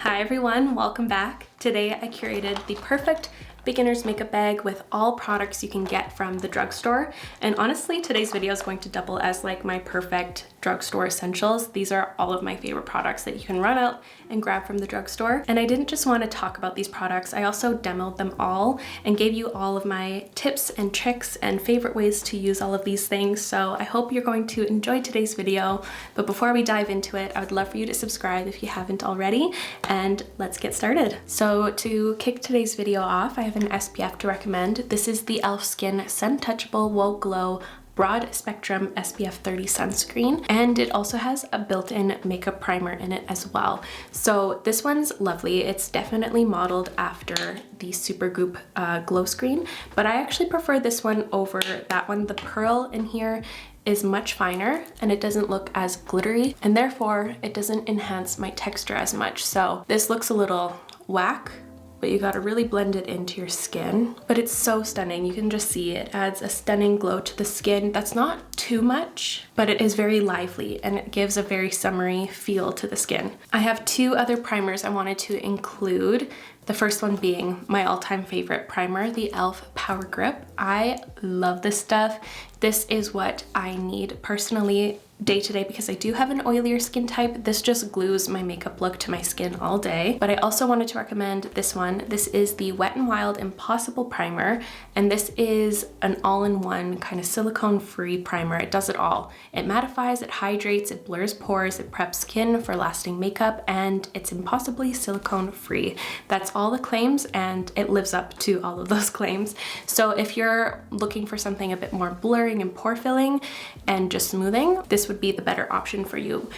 Hi everyone, welcome back. Today I curated the perfect beginner's makeup bag with all products you can get from the drugstore. And honestly, today's video is going to double as like my perfect drugstore essentials. These are all of my favorite products that you can run out and grab from the drugstore. And I didn't just want to talk about these products, I also demoed them all and gave you all of my tips and tricks and favorite ways to use all of these things. So I hope you're going to enjoy today's video. But before we dive into it, I would love for you to subscribe if you haven't already, and let's get started. So to kick today's video off, I have an SPF to recommend. This is the e.l.f. Skin Suntouchable Woe Glow Broad Spectrum SPF 30 sunscreen, and it also has a built-in makeup primer in it as well. So this one's lovely. It's definitely modeled after the Supergoop glow screen, but I actually prefer this one over that one. The pearl in here is much finer and it doesn't look as glittery, and therefore it doesn't enhance my texture as much. So this looks a little whack, but you gotta really blend it into your skin. But it's so stunning. You can just see it adds a stunning glow to the skin. That's not too much, but it is very lively and it gives a very summery feel to the skin. I have two other primers I wanted to include. The first one being my all-time favorite primer, the e.l.f. Power Grip. I love this stuff. This is what I need personally day to day because I do have an oilier skin type. This just glues my makeup look to my skin all day. But I also wanted to recommend this one. This is the Wet n Wild Impossible Primer, and this is an all-in-one kind of silicone-free primer. It does it all. It mattifies, it hydrates, it blurs pores, it preps skin for lasting makeup, and it's impossibly silicone-free. That's all the claims, and it lives up to all of those claims. So if you're looking for something a bit more blurring and pore filling and just smoothing, this would be the better option for you.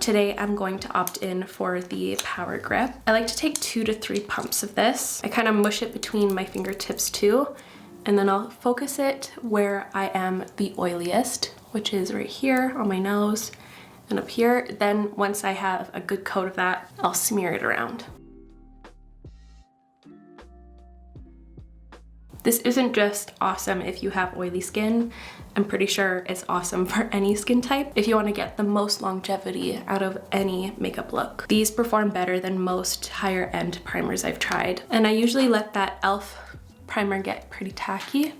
Today I'm going to opt in for the Power Grip. I like to take 2 to 3 pumps of this. I kind of mush it between my fingertips too, and then I'll focus it where I am the oiliest, which is right here on my nose and up here. Then once I have a good coat of that, I'll smear it around. This isn't just awesome if you have oily skin. I'm pretty sure it's awesome for any skin type if you want to get the most longevity out of any makeup look. These perform better than most higher end primers I've tried. And I usually let that e.l.f. primer get pretty tacky.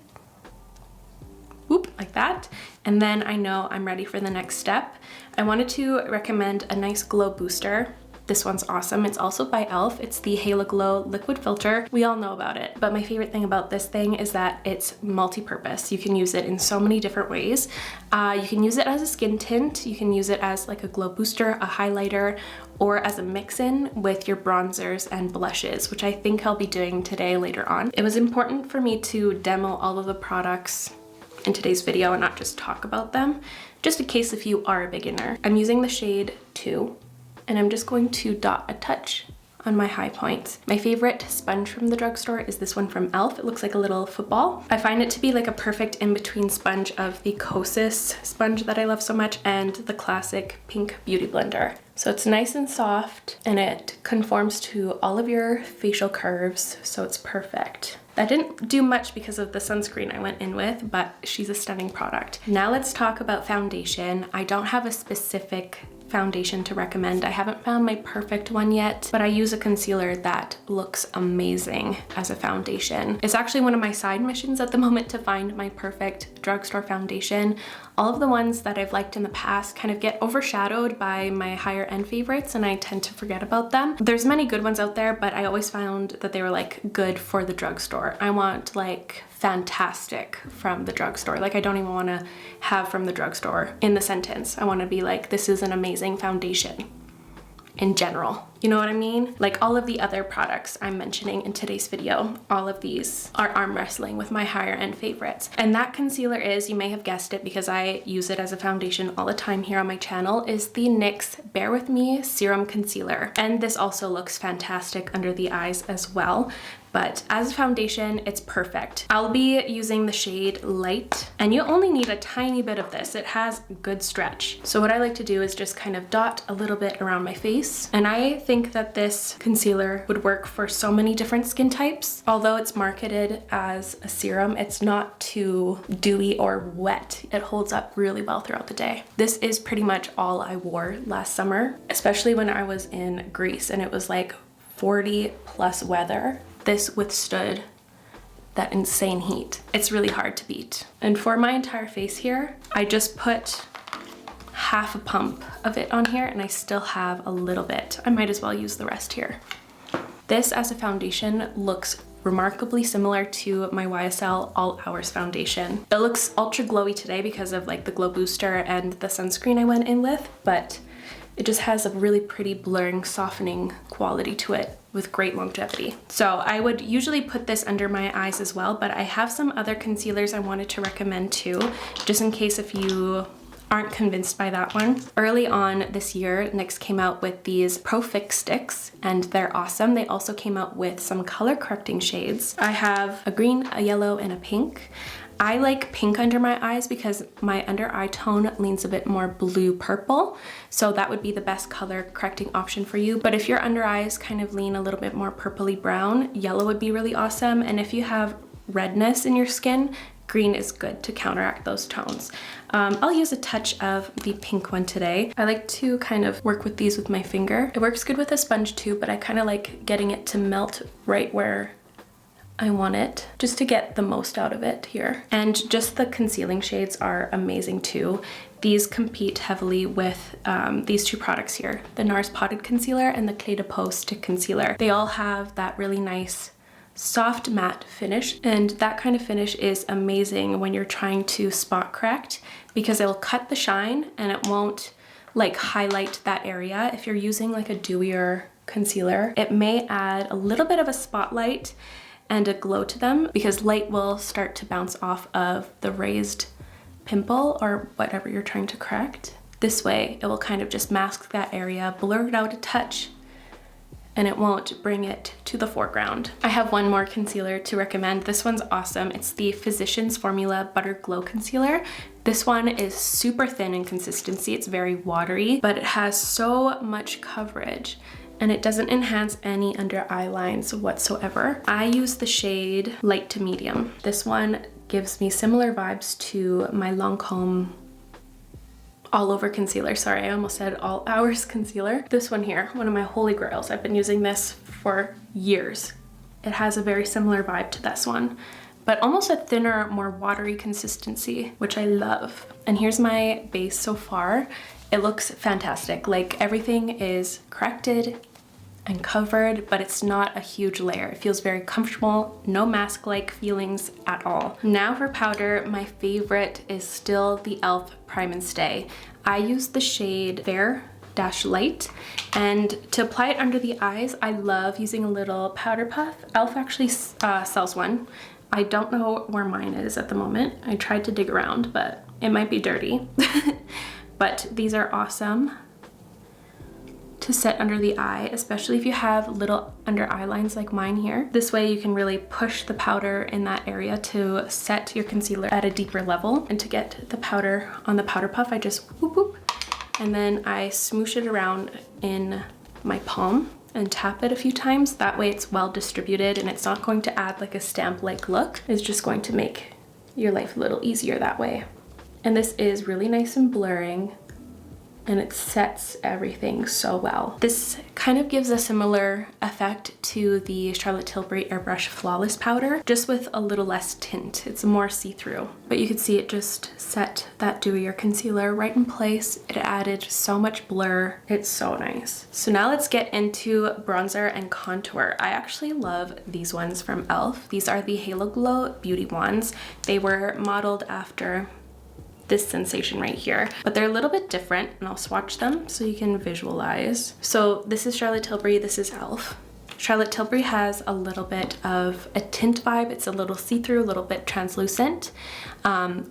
Whoop, like that. And then I know I'm ready for the next step. I wanted to recommend a nice glow booster. This one's awesome. It's also by e.l.f. It's the Halo Glow Liquid Filter. We all know about it, but my favorite thing about this thing is that it's multi-purpose. You can use it in so many different ways. You can use it as a skin tint. You can use it as like a glow booster, a highlighter, or as a mix-in with your bronzers and blushes, which I think I'll be doing today later on. It was important for me to demo all of the products in today's video and not just talk about them, just in case if you are a beginner. I'm using the shade 2. And I'm just going to dot a touch on my high points. My favorite sponge from the drugstore is this one from e.l.f. It looks like a little football. I find it to be like a perfect in-between sponge of the Kosas sponge that I love so much and the classic pink beauty blender. So it's nice and soft and it conforms to all of your facial curves, so it's perfect. That didn't do much because of the sunscreen I went in with, but she's a stunning product. Now let's talk about foundation. I don't have a specific foundation to recommend. I haven't found my perfect one yet, but I use a concealer that looks amazing as a foundation. It's actually one of my side missions at the moment to find my perfect drugstore foundation. All of the ones that I've liked in the past kind of get overshadowed by my higher end favorites and I tend to forget about them. There's many good ones out there, but I always found that they were like good for the drugstore. I want like fantastic from the drugstore. Like I don't even want to have from the drugstore in the sentence. I want to be like, this is an amazing foundation in general. You know what I mean? Like all of the other products I'm mentioning in today's video, all of these are arm wrestling with my higher end favorites. And that concealer is, you may have guessed it because I use it as a foundation all the time here on my channel, is the NYX Bare With Me Serum Concealer. And this also looks fantastic under the eyes as well. But as a foundation, it's perfect. I'll be using the shade Light, and you only need a tiny bit of this. It has good stretch. So what I like to do is just kind of dot a little bit around my face. And I think that this concealer would work for so many different skin types. Although it's marketed as a serum, it's not too dewy or wet. It holds up really well throughout the day. This is pretty much all I wore last summer, especially when I was in Greece and it was like 40 plus weather. This withstood that insane heat. It's really hard to beat. And for my entire face here, I just put half a pump of it on here and I still have a little bit. I might as well use the rest here. This as a foundation looks remarkably similar to my YSL All Hours foundation. It looks ultra glowy today because of like the glow booster and the sunscreen I went in with, but it just has a really pretty blurring, softening quality to it with great longevity. So I would usually put this under my eyes as well, but I have some other concealers I wanted to recommend too, just in case if you aren't convinced by that one. Early on this year, NYX came out with these Pro Fix sticks and they're awesome. They also came out with some color correcting shades. I have a green, a yellow, and a pink. I like pink under my eyes because my under eye tone leans a bit more blue purple, so that would be the best color correcting option for you. But if your under eyes kind of lean a little bit more purpley brown, yellow would be really awesome. And if you have redness in your skin, green is good to counteract those tones. I'll use a touch of the pink one today. I like to kind of work with these with my finger. It works good with a sponge too, but I kind of like getting it to melt right where I want it, just to get the most out of it here. And just the concealing shades are amazing too. These compete heavily with these two products here, the NARS Potted Concealer and the Clé de Peau Stick Concealer. They all have that really nice soft matte finish, and that kind of finish is amazing when you're trying to spot correct because it'll cut the shine and it won't like highlight that area. If you're using like a dewier concealer, it may add a little bit of a spotlight and a glow to them because light will start to bounce off of the raised pimple or whatever you're trying to correct. This way, it will kind of just mask that area, blur it out a touch, and it won't bring it to the foreground. I have one more concealer to recommend. This one's awesome. It's the Physicians Formula Butter Glow Concealer. This one is super thin in consistency. It's very watery, but it has so much coverage and it doesn't enhance any under eye lines whatsoever. I use the shade light to medium. This one gives me similar vibes to my Lancome All Over concealer. Sorry, I almost said All Hours concealer. This one here, one of my holy grails. I've been using this for years. It has a very similar vibe to this one, but almost a thinner, more watery consistency, which I love. And here's my base so far. It looks fantastic. Like everything is corrected and covered, but it's not a huge layer. It feels very comfortable, no mask-like feelings at all. Now for powder, my favorite is still the e.l.f. Prime and Stay. I use the shade Fair Dash Light, and to apply it under the eyes, I love using a little powder puff. e.l.f. actually sells one. I don't know where mine is at the moment. I tried to dig around, but it might be dirty. But these are awesome to set under the eye, especially if you have little under eye lines like mine here. This way you can really push the powder in that area to set your concealer at a deeper level. And to get the powder on the powder puff, I just whoop whoop, and then I smoosh it around in my palm and tap it a few times. That way it's well distributed and it's not going to add like a stamp-like look. It's just going to make your life a little easier that way. And this is really nice and blurring, and it sets everything so well. This kind of gives a similar effect to the Charlotte Tilbury Airbrush Flawless Powder, just with a little less tint. It's more see-through, but you could see it just set that dewier concealer right in place. It added so much blur. It's so nice. So now let's get into bronzer and contour. I actually love these ones from e.l.f. These are the Halo Glow Beauty Wands. They were modeled after this sensation right here, but they're a little bit different, and I'll swatch them so you can visualize. So this is Charlotte Tilbury, this is e.l.f. Charlotte Tilbury has a little bit of a tint vibe. It's a little see-through, a little bit translucent,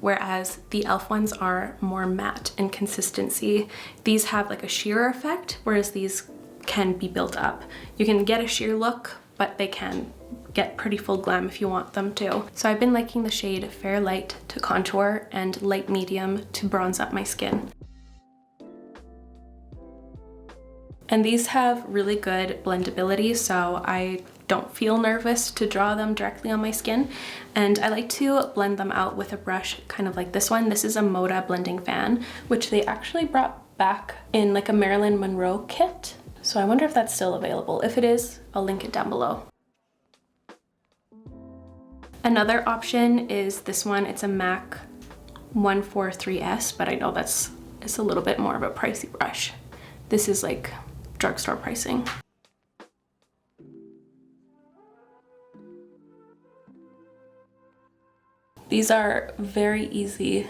whereas the e.l.f. ones are more matte in consistency. These have like a sheer effect, whereas these can be built up. You can get a sheer look, but they can get pretty full glam if you want them to. So I've been liking the shade Fair Light to contour and Light Medium to bronze up my skin. And these have really good blendability, so I don't feel nervous to draw them directly on my skin. And I like to blend them out with a brush kind of like this one. This is a Moda blending fan, which they actually brought back in like a Marilyn Monroe kit. So I wonder if that's still available. If it is, I'll link it down below. Another option is this one. It's a MAC 143S, but I know it's a little bit more of a pricey brush. This is like drugstore pricing. These are very easy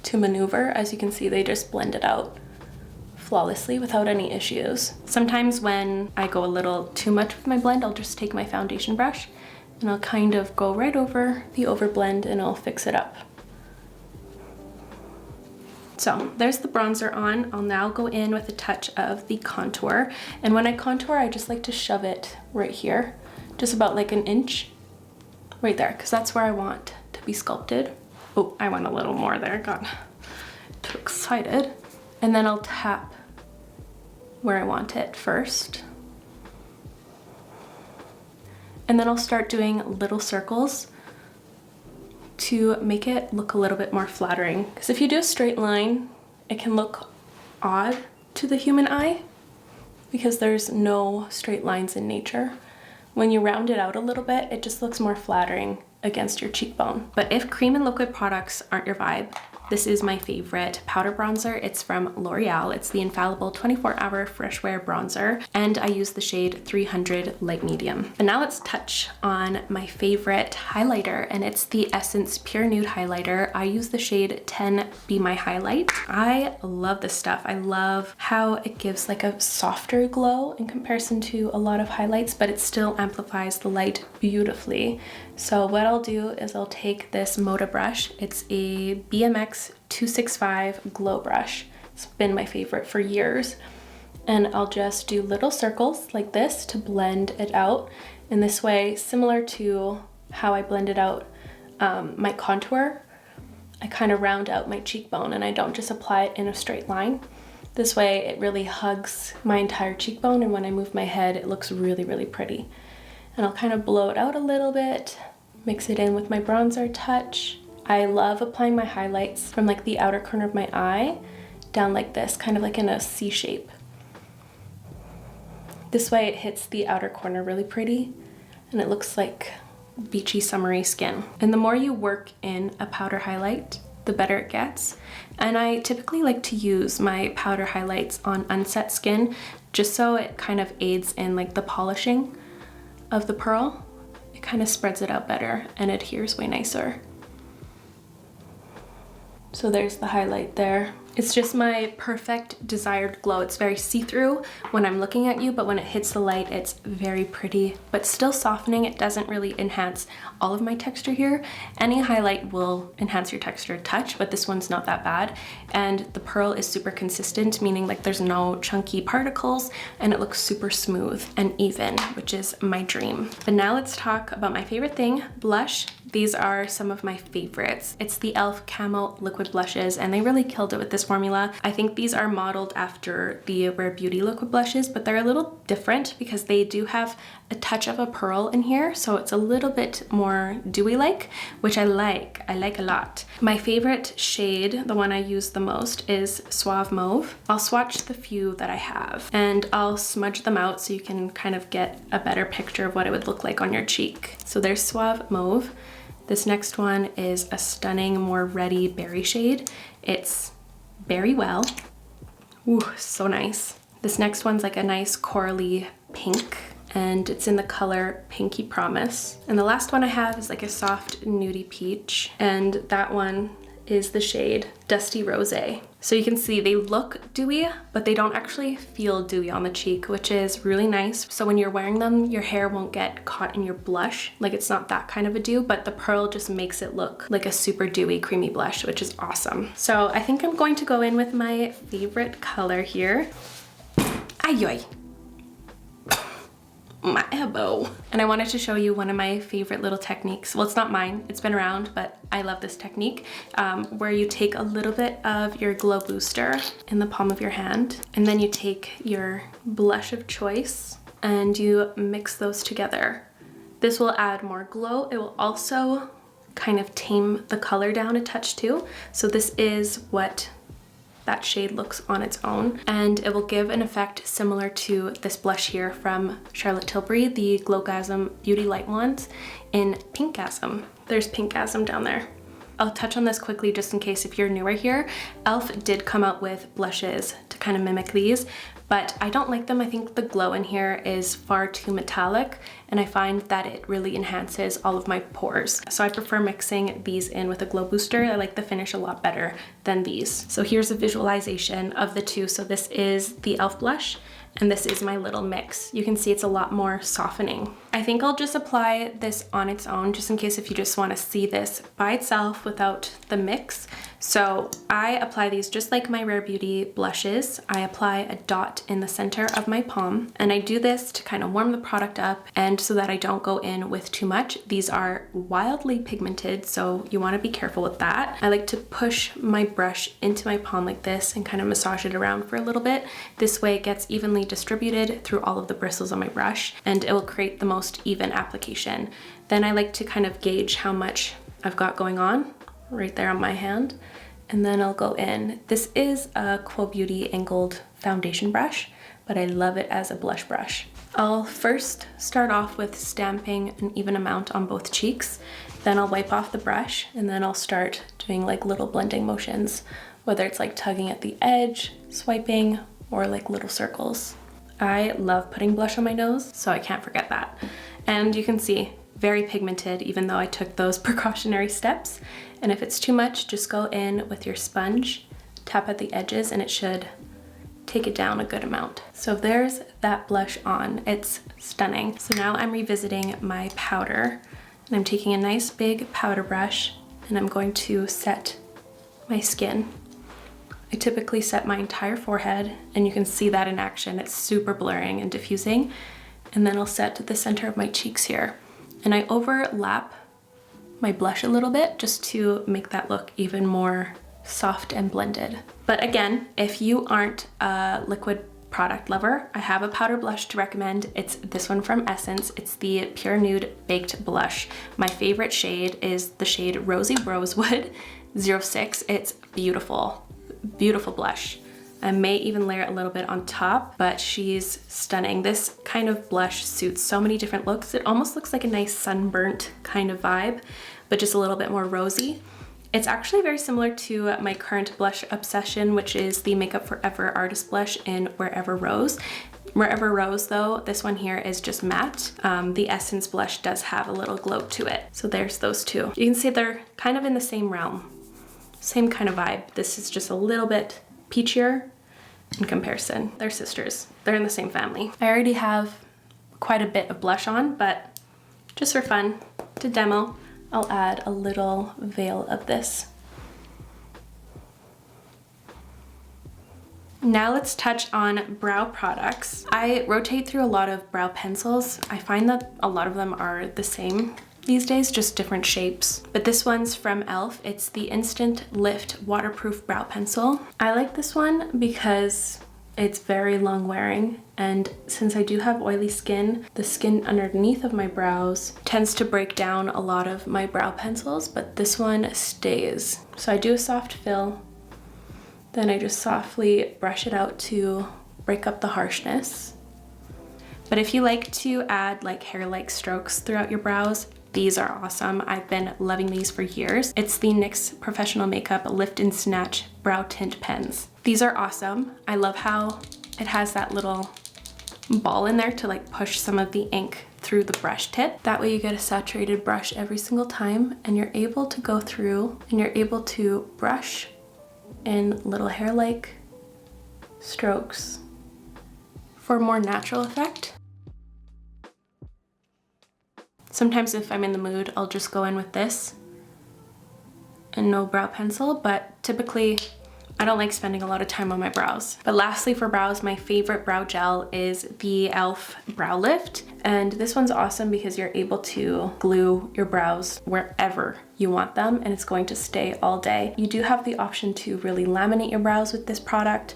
to maneuver. As you can see, they just blend it out flawlessly without any issues. Sometimes when I go a little too much with my blend, I'll just take my foundation brush and I'll kind of go right over the overblend and I'll fix it up. So there's the bronzer on. I'll now go in with a touch of the contour. And when I contour, I just like to shove it right here, just about like an inch right there, because that's where I want to be sculpted. Oh, I went a little more there, got too excited. And then I'll tap where I want it first. And then I'll start doing little circles to make it look a little bit more flattering. Because if you do a straight line, it can look odd to the human eye because there's no straight lines in nature. When you round it out a little bit, it just looks more flattering against your cheekbone. But if cream and liquid products aren't your vibe, this is my favorite powder bronzer. It's from L'Oreal. It's the Infallible 24-Hour Fresh Wear Bronzer, and I use the shade 300 Light Medium. But now let's touch on my favorite highlighter, and it's the Essence Pure Nude Highlighter. I use the shade 10 Be My Highlight. I love this stuff. I love how it gives like a softer glow in comparison to a lot of highlights, but it still amplifies the light beautifully. So what I'll do is I'll take this Moda brush. It's a BMX 265 glow brush. It's been my favorite for years. And I'll just do little circles like this to blend it out. In this way, similar to how I blended out my contour, I kind of round out my cheekbone and I don't just apply it in a straight line. This way it really hugs my entire cheekbone, and when I move my head, it looks really, really pretty. And I'll kind of blow it out a little bit, mix it in with my bronzer touch. I love applying my highlights from like the outer corner of my eye down like this, kind of like in a C shape. This way it hits the outer corner really pretty and it looks like beachy summery skin. And the more you work in a powder highlight, the better it gets. And I typically like to use my powder highlights on unset skin just so it kind of aids in like the polishing of the pearl. It kind of spreads it out better and adheres way nicer. So there's the highlight there. It's just my perfect desired glow. It's very see-through when I'm looking at you, but when it hits the light, it's very pretty, but still softening. It doesn't really enhance all of my texture here. Any highlight will enhance your texture a touch, but this one's not that bad. And the pearl is super consistent, meaning like there's no chunky particles and it looks super smooth and even, which is my dream. But now let's talk about my favorite thing, blush. These are some of my favorites. It's the e.l.f. Camo liquid blushes, and they really killed it with this formula. I think these are modeled after the Rare Beauty liquid blushes, but they're a little different because they do have a touch of a pearl in here, so it's a little bit more dewy-like, which I like a lot. My favorite shade, the one I use the most, is Suave Mauve. I'll swatch the few that I have and I'll smudge them out so you can kind of get a better picture of what it would look like on your cheek. So there's Suave Mauve. This next one is a stunning, more reddy berry shade. It's Berry Well. Ooh, so nice. This next one's like a nice corally pink, and it's in the color Pinky Promise. And the last one I have is like a soft nudie peach, and that one is the shade Dusty Rosé. So you can see they look dewy, but they don't actually feel dewy on the cheek, which is really nice. So when you're wearing them, your hair won't get caught in your blush. Like, it's not that kind of a dew, but the pearl just makes it look like a super dewy, creamy blush, which is awesome. So I think I'm going to go in with my favorite color here. Ay, ay. my elbow. And I wanted to show you one of my favorite little techniques. Well, it's not mine, it's been around, but I love this technique, where you take a little bit of your glow booster in the palm of your hand, and then you take your blush of choice and you mix those together. This will add more glow. It will also kind of tame the color down a touch too. So this is what that shade looks on its own, and it will give an effect similar to this blush here from Charlotte Tilbury, the Glowgasm Beauty Light Wands in Pinkgasm. There's Pinkgasm down there. I'll touch on this quickly just in case if you're newer here. e.l.f. did come out with blushes to kind of mimic these, but I don't like them. I think the glow in here is far too metallic, and I find that it really enhances all of my pores. So I prefer mixing these in with a glow booster. I like the finish a lot better than these. So here's a visualization of the two. So this is the e.l.f. blush, and this is my little mix. You can see it's a lot more softening. I think I'll just apply this on its own, just in case if you just want to see this by itself without the mix. So I apply these just like my Rare Beauty blushes. I apply a dot in the center of my palm, and I do this to kind of warm the product up and so that I don't go in with too much. These are wildly pigmented, so you want to be careful with that. I like to push my brush into my palm like this and kind of massage it around for a little bit. This way it gets evenly distributed through all of the bristles on my brush, and it will create the most even application. Then I like to kind of gauge how much I've got going on right there on my hand, and then I'll go in. This is a Quo Beauty angled foundation brush, but I love it as a blush brush. I'll first start off with stamping an even amount on both cheeks, then I'll wipe off the brush, and then I'll start doing like little blending motions, whether it's like tugging at the edge, swiping, or like little circles. I love putting blush on my nose, so I can't forget that. And you can see, very pigmented, even though I took those precautionary steps. And if it's too much, just go in with your sponge, tap at the edges, and it should take it down a good amount. So there's that blush on. It's stunning. So now I'm revisiting my powder, and I'm taking a nice big powder brush, and I'm going to set my skin. I typically set my entire forehead, and you can see that in action. It's super blurring and diffusing. And then I'll set the center of my cheeks here. And I overlap my blush a little bit just to make that look even more soft and blended. But again, if you aren't a liquid product lover, I have a powder blush to recommend. It's this one from Essence. It's the Pure Nude Baked Blush. My favorite shade is the shade Rosy Rosewood 06. It's beautiful, beautiful blush. I may even layer a little bit on top, but she's stunning. This kind of blush suits so many different looks. It almost looks like a nice sunburnt kind of vibe, but just a little bit more rosy. It's actually very similar to my current blush obsession, which is the Makeup Forever Artist Blush in Wherever Rose. Wherever Rose though, this one here is just matte. The Essence blush does have a little glow to it. So there's those two. You can see they're kind of in the same realm, same kind of vibe. This is just a little bit peachier in comparison. They're sisters. They're in the same family. I already have quite a bit of blush on, but just for fun, to demo, I'll add a little veil of this. Now let's touch on brow products. I rotate through a lot of brow pencils. I find that a lot of them are the same these days, just different shapes. But this one's from e.l.f. It's the Instant Lift Waterproof Brow Pencil. I like this one because it's very long wearing, and since I do have oily skin, the skin underneath of my brows tends to break down a lot of my brow pencils, but this one stays. So I do a soft fill, then I just softly brush it out to break up the harshness. But if you like to add like hair-like strokes throughout your brows, these are awesome. I've been loving these for years. It's the NYX Professional Makeup Lift and Snatch Brow Tint Pens. These are awesome. I love how it has that little ball in there to like push some of the ink through the brush tip. That way you get a saturated brush every single time, and you're able to go through and you're able to brush in little hair-like strokes for a more natural effect. Sometimes if I'm in the mood, I'll just go in with this and no brow pencil, but typically I don't like spending a lot of time on my brows. But lastly for brows, my favorite brow gel is the e.l.f. Brow Lift. And this one's awesome because you're able to glue your brows wherever you want them and it's going to stay all day. You do have the option to really laminate your brows with this product.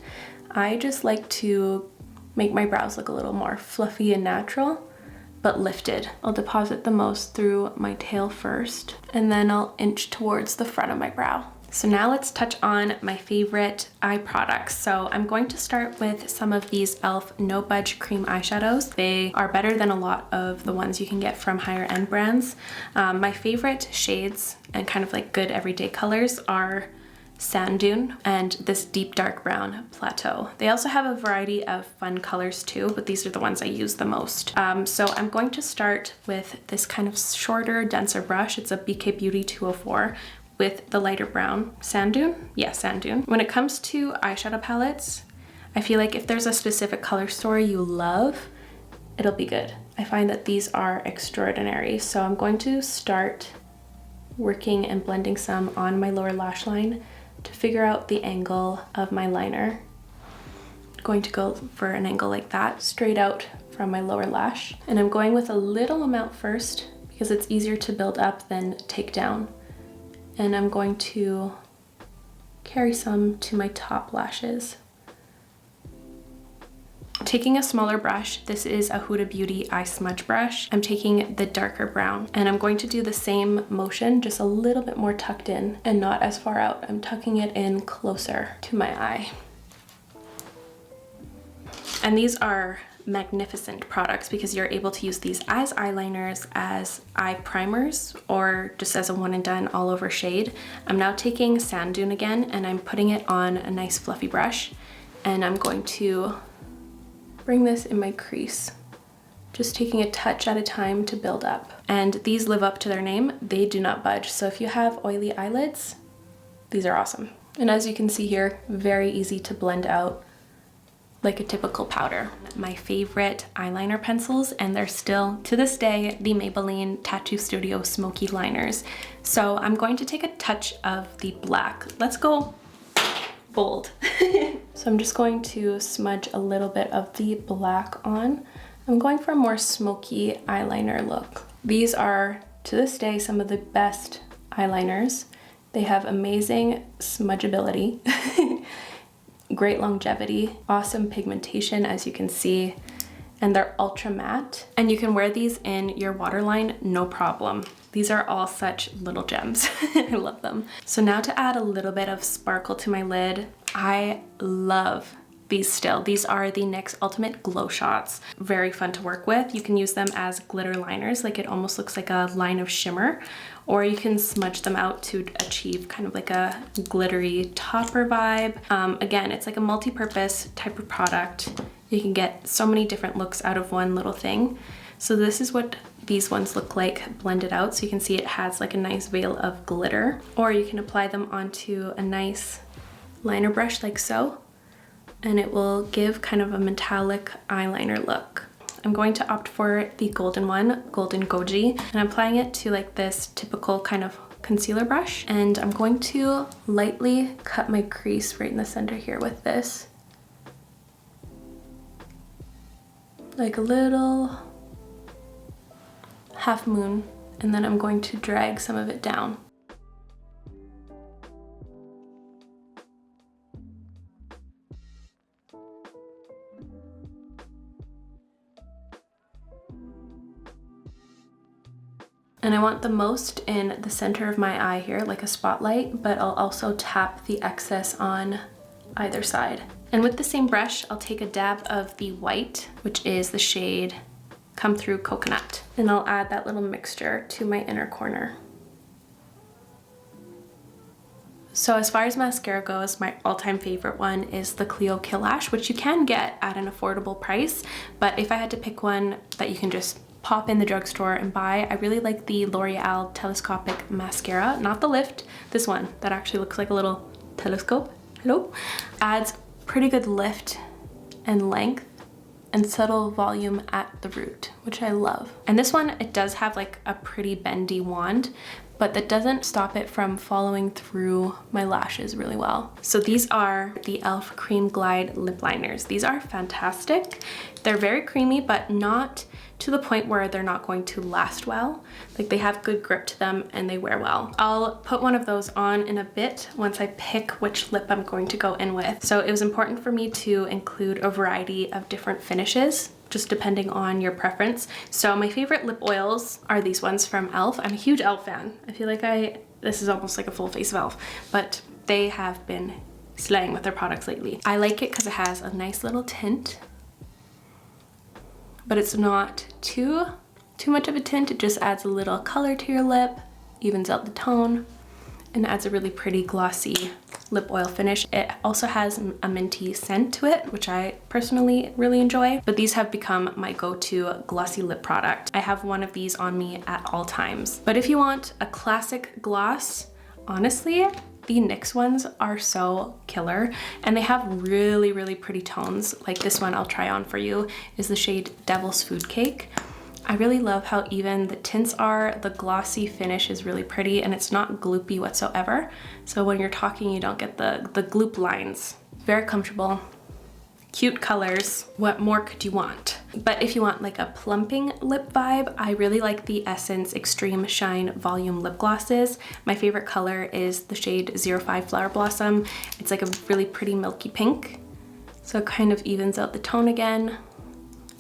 I just like to make my brows look a little more fluffy and natural, but lifted. I'll deposit the most through my tail first, and then I'll inch towards the front of my brow. So now let's touch on my favorite eye products. So I'm going to start with some of these e.l.f. No Budge Cream eyeshadows. They are better than a lot of the ones you can get from higher end brands. My favorite shades and kind of like good everyday colors are Sand Dune and this deep dark brown Plateau. They also have a variety of fun colors too, but these are the ones I use the most. So I'm going to start with this kind of shorter, denser brush. It's a BK Beauty 204 with the lighter brown Sand Dune. Yeah, Sand Dune. When it comes to eyeshadow palettes, I feel like if there's a specific color story you love, it'll be good. I find that these are extraordinary. So I'm going to start working and blending some on my lower lash line to figure out the angle of my liner. I'm going to go for an angle like that, straight out from my lower lash. And I'm going with a little amount first because it's easier to build up than take down. And I'm going to carry some to my top lashes. Taking a smaller brush, this is a Huda Beauty eye smudge brush. I'm taking the darker brown and I'm going to do the same motion, just a little bit more tucked in and not as far out. I'm tucking it in closer to my eye. And these are magnificent products because you're able to use these as eyeliners, as eye primers, or just as a one and done all over shade. I'm now taking Sand Dune again and I'm putting it on a nice fluffy brush and I'm going to bring this in my crease, just taking a touch at a time to build up. And these live up to their name, they do not budge. So if you have oily eyelids, these are awesome. And as you can see here, very easy to blend out like a typical powder. My favorite eyeliner pencils, and they're still to this day the Maybelline Tattoo Studio Smoky Liners. So I'm going to take a touch of the black. Let's go bold. So I'm just going to smudge a little bit of the black on. I'm going for a more smoky eyeliner look. These are, to this day, some of the best eyeliners. They have amazing smudgeability, great longevity, awesome pigmentation, as you can see, and they're ultra matte. And you can wear these in your waterline, no problem. These are all such little gems. I love them. So now to add a little bit of sparkle to my lid, I love these still. These are the NYX Ultimate Glow Shots. Very fun to work with. You can use them as glitter liners, like it almost looks like a line of shimmer, or you can smudge them out to achieve kind of like a glittery topper vibe. Again, it's like a multi-purpose type of product. You can get so many different looks out of one little thing. So this is what these ones look like blended out. So you can see it has like a nice veil of glitter, or you can apply them onto a nice liner brush like so, and it will give kind of a metallic eyeliner look. I'm going to opt for the golden one, Golden Goji, and I'm applying it to like this typical kind of concealer brush. And I'm going to lightly cut my crease right in the center here with this. Like a little half moon, and then I'm going to drag some of it down. And I want the most in the center of my eye here, like a spotlight, but I'll also tap the excess on either side. And with the same brush, I'll take a dab of the white, which is the shade Come Through Coconut. And I'll add that little mixture to my inner corner. So as far as mascara goes, my all-time favorite one is the Clio Kill Lash, which you can get at an affordable price. But if I had to pick one that you can just pop in the drugstore and buy, I really like the L'Oreal Telescopic Mascara, not the Lift, this one that actually looks like a little telescope. Hello? Adds pretty good lift and length and subtle volume at the root, which I love. And this one, it does have like a pretty bendy wand, but that doesn't stop it from following through my lashes really well. So these are the e.l.f. Cream Glide Lip Liners. These are fantastic. They're very creamy, but not to the point where they're not going to last well. Like, they have good grip to them and they wear well. I'll put one of those on in a bit once I pick which lip I'm going to go in with. So it was important for me to include a variety of different finishes, just depending on your preference. So my favorite lip oils are these ones from e.l.f. I'm a huge e.l.f. fan. I feel like this is almost like a full face of e.l.f. But they have been slaying with their products lately. I like it because it has a nice little tint, but it's not too much of a tint. It just adds a little color to your lip, evens out the tone, and adds a really pretty glossy lip oil finish. It also has a minty scent to it, which I personally really enjoy, but these have become my go-to glossy lip product. I have one of these on me at all times. But if you want a classic gloss, honestly, the NYX ones are so killer, and they have really, really pretty tones. Like this one I'll try on for you is the shade Devil's Food Cake. I really love how even the tints are. The glossy finish is really pretty and it's not gloopy whatsoever. So when you're talking, you don't get the gloop lines. Very comfortable, cute colors. What more could you want? But if you want like a plumping lip vibe, I really like the Essence Extreme Shine Volume Lip Glosses. My favorite color is the shade 05 Flower Blossom. It's like a really pretty milky pink. So it kind of evens out the tone again.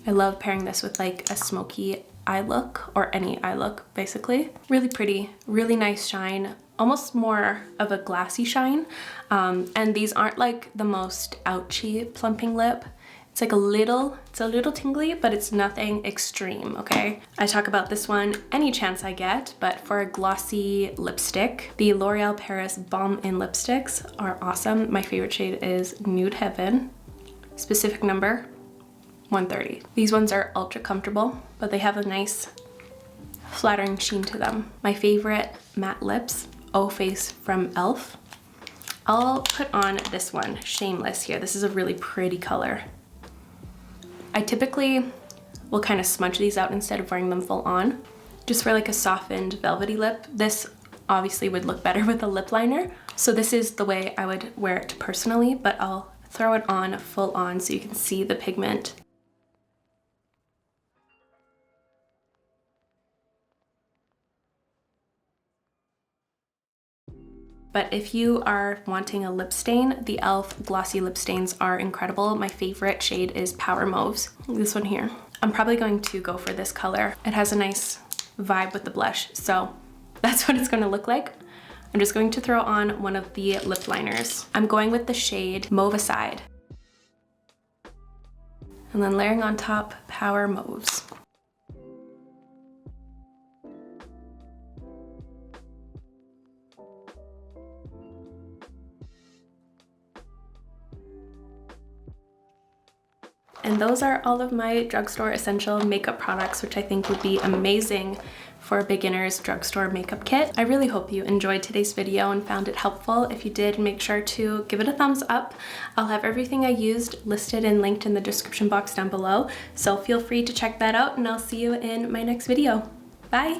I love pairing this with like a smoky eye look, or any eye look basically. Really pretty, really nice shine, almost more of a glassy shine. And these aren't like the most ouchy plumping lip. It's like it's a little tingly, but it's nothing extreme, okay? I talk about this one any chance I get, but for a glossy lipstick, the L'Oreal Paris Balm In lipsticks are awesome. My favorite shade is Nude Heaven, specific number 130. These ones are ultra comfortable, but they have a nice flattering sheen to them. My favorite matte lips, O Face from e.l.f. I'll put on this one, Shameless here. This is a really pretty color. I typically will kind of smudge these out instead of wearing them full on, just for like a softened velvety lip. This obviously would look better with a lip liner. So this is the way I would wear it personally, but I'll throw it on full on so you can see the pigment. But if you are wanting a lip stain, the e.l.f. glossy lip stains are incredible. My favorite shade is Power Mauves, this one here. I'm probably going to go for this color. It has a nice vibe with the blush, so that's what it's gonna look like. I'm just going to throw on one of the lip liners. I'm going with the shade Mauve Aside. And then layering on top, Power Mauves. And those are all of my drugstore essential makeup products, which I think would be amazing for a beginner's drugstore makeup kit. I really hope you enjoyed today's video and found it helpful. If you did, make sure to give it a thumbs up. I'll have everything I used listed and linked in the description box down below, so feel free to check that out, and I'll see you in my next video. Bye!